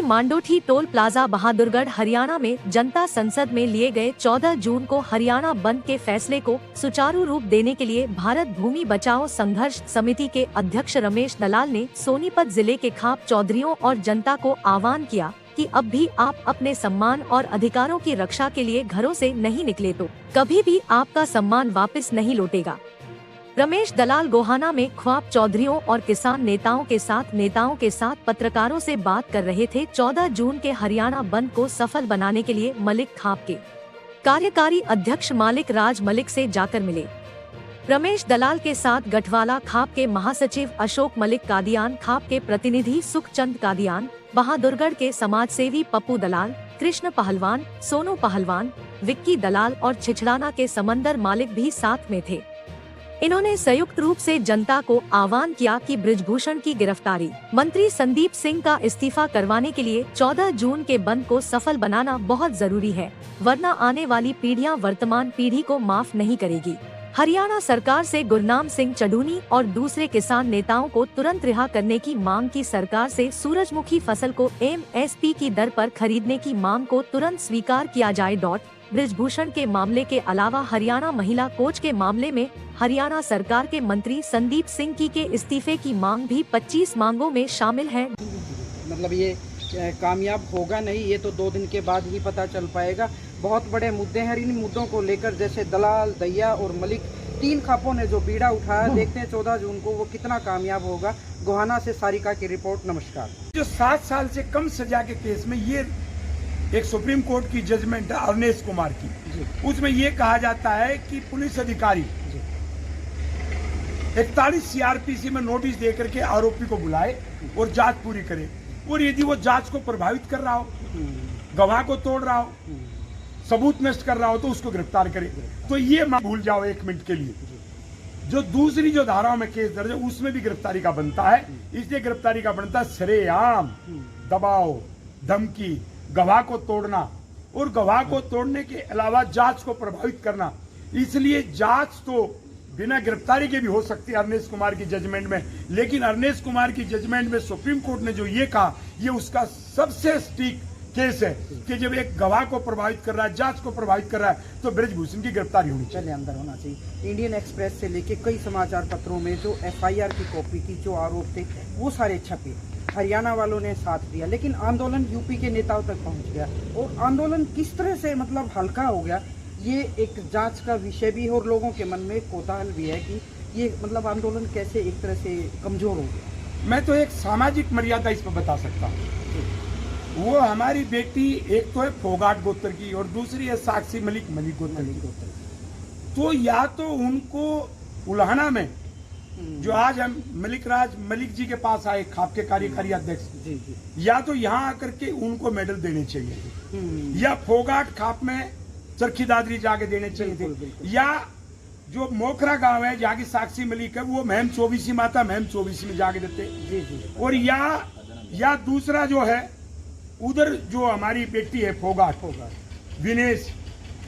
Mandothi toll plaza Bahadurgarh Haryana में जनता संसद में लिए गए 14 जून को हरियाणा बंद के फैसले को सुचारू रूप देने के लिए भारत भूमि बचाओ संघर्ष समिति के अध्यक्ष रमेश दलाल ने सोनीपत जिले के खाप चौधरियों और जनता को आह्वान किया कि अब भी आप अपने सम्मान और अधिकारों की रक्षा के लिए घरों से नहीं निकले तो कभी भी आपका सम्मान वापस नहीं लौटेगा। रमेश दलाल गोहाना में ख्वाब चौधरियों और किसान नेताओं के साथ पत्रकारों से बात कर रहे थे। 14 जून के हरियाणा बंद को सफल बनाने के लिए मलिक खाप के कार्यकारी अध्यक्ष मालिक राज मलिक से जाकर मिले। रमेश दलाल के साथ गठवाला खाप के महासचिव अशोक मलिक कादियान, खाप के प्रतिनिधि सुखचंद कादियान, बहादुरगढ़ के समाजसेवी पप्पू दलाल, कृष्ण पहलवान, सोनू पहलवान, विक्की दलाल और छिछड़ाना के समंदर मालिक भी साथ में थे। इन्होंने संयुक्त रूप से जनता को आह्वान किया कि बृजभूषण की गिरफ्तारी, मंत्री संदीप सिंह का इस्तीफा करवाने के लिए 14 जून के बंद को सफल बनाना बहुत जरूरी है, वरना आने वाली पीढ़ियां वर्तमान पीढ़ी को माफ नहीं करेगी। हरियाणा सरकार से गुरनाम सिंह चडूनी और दूसरे किसान नेताओं को तुरंत रिहा करने की मांग की। सरकार से सूरजमुखी फसल को MSP की दर पर खरीदने की मांग को तुरंत स्वीकार किया जाए। बृजभूषण के मामले के अलावा हरियाणा महिला कोच के मामले में हरियाणा सरकार के मंत्री संदीप सिंह के इस्तीफे की मांग भी 25 मांगों में शामिल है। मतलब ये कामयाब होगा नहीं, ये तो 2 दिन के बाद ही पता चल पाएगा। बहुत बड़े मुद्दे हैं, इन मुद्दों को लेकर जैसे दलाल, दैया और मलिक 3 खापों ने जो बीड़ा उठाया, देखते हैं 14 जून को वो कितना कामयाब होगा। गोहाना से सारिका की रिपोर्ट। नमस्कार। जो 7 साल से कम सजा के केस में ये एक सुप्रीम कोर्ट की जजमेंट है अरनेश कुमार की, उसमें ये कहा जाता है कि पुलिस अधिकारी 41 CRPC में नोटिस देकर के आरोपी को बुलाए और जांच पूरी करे, और यदि वो जांच को प्रभावित कर रहा हो, गवाह को तोड़ रहा हो, सबूत नष्ट कर रहा हो तो उसको गिरफ्तार करे। तो ये भूल जाओ 1 मिनट के लिए, जो दूसरी जो धाराओं में केस दर्ज है उसमें भी गिरफ्तारी का बनता है। इसलिए गिरफ्तारी का बनता है सरेआम दबाव, धमकी, गवाह को तोड़ना और गवाह को तोड़ने के अलावा जांच को प्रभावित करना। इसलिए जांच तो बिना गिरफ्तारी के भी हो सकती है अरनेश कुमार की जजमेंट में, लेकिन अरनेश कुमार की जजमेंट में सुप्रीम कोर्ट ने जो ये कहा, ये उसका सबसे स्ट्रिक्ट केस है कि जब एक गवाह को प्रभावित कर रहा है, जांच को प्रभावित कर रहा है, तो बृजभूषण की गिरफ्तारी होनी चाहिए, अंदर होना चाहिए। इंडियन एक्सप्रेस से लेके कई समाचार पत्रों में जो FIR की कॉपी की जो आरोप थे वो सारे छपे। हरियाणा वालों ने साथ दिया, लेकिन आंदोलन यूपी के नेताओं तक पहुंच गया और आंदोलन किस तरह से मतलब हल्का हो गया, ये एक जांच का विषय भी है और लोगों के मन में कौतूहल भी है कि ये मतलब आंदोलन कैसे एक तरह से कमजोर हो गया। मैं तो एक सामाजिक मर्यादा इस पर बता सकता हूँ। वो हमारी बेटी एक तो है फोगाट गोत्र की और दूसरी है साक्षी मलिक गोत्र की। तो या तो उनको उल्हाना में जो आज हम मलिक जी के पास आए, खाप के कार्यकारी अध्यक्ष, या तो यहाँ आकर के उनको मेडल देने चाहिए, या फोगाट खाप में चरखी दादरी जाके देने चाहिए थे, या जो मोखरा गांव है जहाँ की साक्षी मलिक है वो महम 24 माता महम 24 में जाके देते, और या दूसरा जो है उधर जो हमारी बेटी है फोगाट विनेश,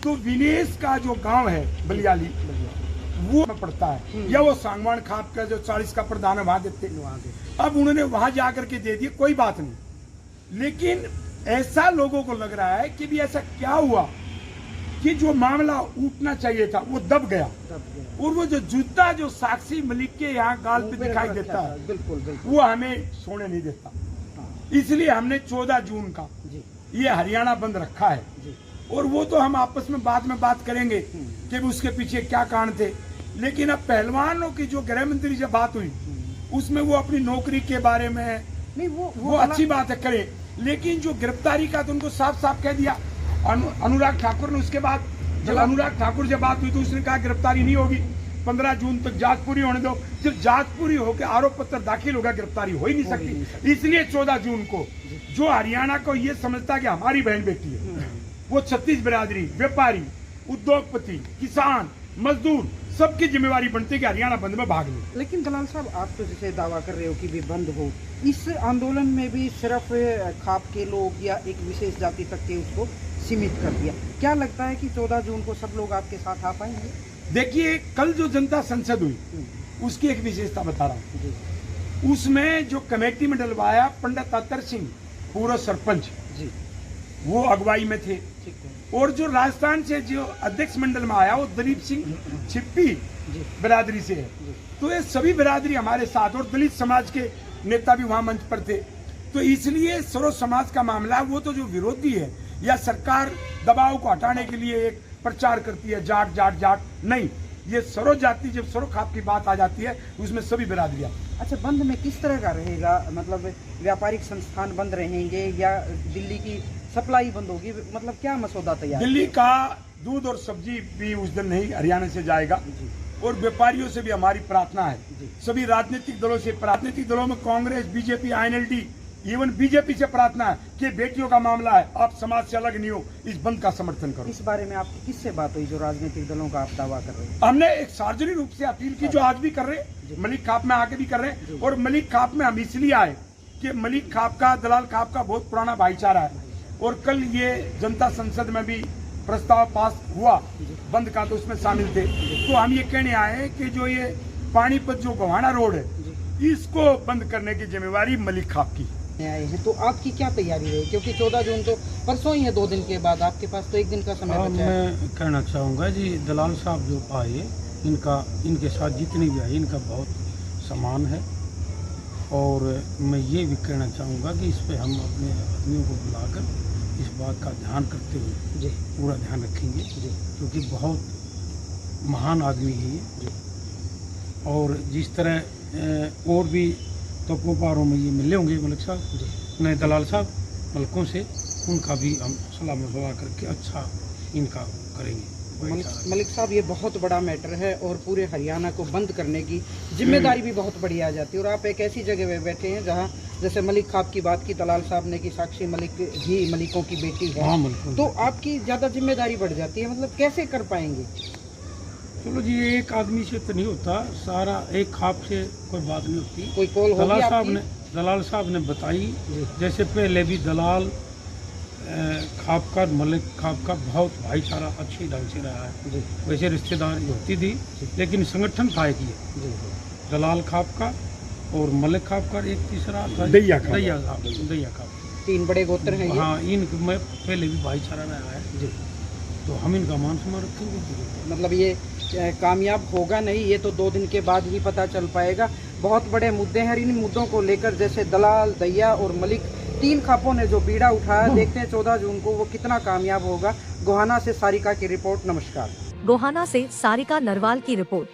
तो विनेश का जो गांव है बलियाली वो पड़ता है, या वो सांगवान खाप का जो 40 का प्रधान है वहां देते। अब उन्होंने वहां जाकर के दे दिए, कोई बात नहीं, लेकिन ऐसा लोगों को लग रहा है कि भी ऐसा क्या हुआ कि जो मामला उठना चाहिए था वो दब गया, और वो जो जूता जो साक्षी मलिक के यहाँ गाल पे दिखाई देता है बिल्कुल वो हमें सोने नहीं देता। इसलिए हमने 14 जून का ये हरियाणा बंद रखा है, और वो तो हम आपस में बाद में बात करेंगे कि उसके पीछे क्या कारण थे। लेकिन अब पहलवानों की जो गृह मंत्री से बात हुई उसमें वो अपनी नौकरी के बारे में नहीं, वो अच्छी बात है करें, लेकिन जो गिरफ्तारी का तो उनको साफ साफ कह दिया अनुराग ठाकुर ने। उसके बाद जब अनुराग ठाकुर से बात हुई तो उसने कहा गिरफ्तारी नहीं होगी, 15 जून तक जांच पूरी होने दो। जब जांच पूरी होकर आरोप पत्र दाखिल होगा गिरफ्तारी हो ही नहीं सकती। इसलिए 14 जून को जो हरियाणा को ये समझता है कि हमारी बहन बेटी है, वो 36 बिरादरी, व्यापारी, उद्योगपति, किसान, मजदूर सबकी जिम्मेवारी बनती है कि हरियाणा बंद में भाग ले। लेकिन दलाल साहब, आप तो जैसे दावा कर रहे हो कि भी बंद हो, इस आंदोलन में भी सिर्फ खाप के लोग या एक विशेष जाति तक के उसको सीमित कर दिया। क्या लगता है कि 14 जून को सब लोग आपके साथ आ पाएंगे? देखिए, कल जो जनता संसद हुई उसकी एक विशेषता बता रहा हूँ। उसमें जो कमेटी में डलवाया पंडित अतर सिंह पूर्व सरपंच जी वो अगुवाई में थे। ठीक है और जो राजस्थान से जो अध्यक्ष मंडल में आया वो दलीप सिंह छिप्पी जी बिरादरी से है। जी तो ये सभी बिरादरी हमारे साथ, और दलित समाज के नेता भी वहां मंच पर थे। तो इसलिए सर्व समाज का मामला है, वो तो जो विरोधी है या सरकार दबाव को हटाने के लिए एक प्रचार करती है जाट जाट जाट, नहीं, ये सर्व जाति जब सर्व खाप की बात आ जाती है उसमें सभी बिरादरियां। अच्छा, बंद में किस तरह का रहेगा? मतलब व्यापारिक संस्थान बंद रहेंगे या दिल्ली की सप्लाई बंद होगी? मतलब क्या मसौदा तैयार? दिल्ली का दूध और सब्जी भी उस दिन नहीं हरियाणा से जाएगा। जी और व्यापारियों से भी हमारी प्रार्थना है, जी सभी राजनीतिक दलों से, राजनीतिक दलों में Congress, BJP, INLD, even BJP से प्रार्थना है कि बेटियों का मामला है, आप समाज से अलग नहीं हो, इस बंद का समर्थन करो। इस बारे में आपकी किससे बात हुई जो राजनीतिक दलों का आप दावा कर रहे हैं? हमने एक सार्वजनिक रूप से अपील की, जो आज भी कर रहे हैं, मलिक खाप में आके भी कर रहे हैं। और मलिक खाप में हम इसलिए आए कि मलिक खाप का, दलाल खाप का बहुत पुराना भाईचारा है। और कल ये जनता संसद में भी प्रस्ताव पास हुआ बंद का, तो उसमें शामिल थे। तो हम ये कहने आए हैं कि जो ये पानीपत जो गोहाना रोड है, इसको बंद करने की जिम्मेवारी मलिक खाप की आए हैं। तो आपकी क्या तैयारी रही? क्योंकि 14 जून तो परसों ही है, 2 दिन के बाद, आपके पास तो 1 दिन का समय बचा है। मैं कहना चाहूँगा जी, दलाल साहब जो आए, इनके साथ जितने भी आए इनका बहुत सम्मान है। और मैं ये भी कहना चाहूँगा कि इस पे हम अपने आदमियों को बुलाकर इस बात का ध्यान करते हुए जी पूरा ध्यान रखेंगे, जी क्योंकि बहुत महान आदमी है ये। जी और जिस तरह और भी तोपों पारों में ये मिले होंगे मलिक साहब, नए दलाल साहब, मलकों से, उनका भी हम सलाह मशवरा करके अच्छा इनका करेंगे। मलिक साहब, ये बहुत बड़ा मैटर है और पूरे हरियाणा को बंद करने की जिम्मेदारी भी बहुत बड़ी आ जाती है। और आप एक ऐसी जगह पे बैठे हैं जहाँ जैसे मलिक खाप की बात की दलाल साहब ने कि साक्षी मलिक भी मलिकों की बेटी है। हाँ, मलिकों तो आपकी ज़्यादा जिम्मेदारी बढ़ जाती है। मतलब कैसे कर पाएंगे? चलो जी, एक आदमी से तो नहीं होता सारा, एक खाप से कोई बात नहीं होती। कोई कॉल होगी आपकी? दलाल साहब ने बताई, जी। जैसे पहले भी दलाल खाप का, मलिक खाप का बहुत भाईचारा अच्छी ढंग से रहा है। जी वैसे रिश्तेदारी होती थी, लेकिन संगठन था एक ये, जी दलाल खाप का और मलिक खाप का, एक तीसरा था दैया खाप। दैया खाप। 3 बड़े गोत्र हैं ये। हाँ, इनमें पहले भी भाईचारा रहा है, जी तो हम इनका मान सम्मान रखेंगे। मतलब ये कामयाब होगा नहीं, ये तो 2 दिन के बाद ही पता चल पाएगा। बहुत बड़े मुद्दे हैं, इन मुद्दों को लेकर जैसे दलाल, दैया और मलिक, 3 खापों ने जो बीड़ा उठाया, देखते हैं 14 जून को वो कितना कामयाब होगा। गोहाना से सारिका की रिपोर्ट। नमस्कार। गोहाना से सारिका नरवाल की रिपोर्ट।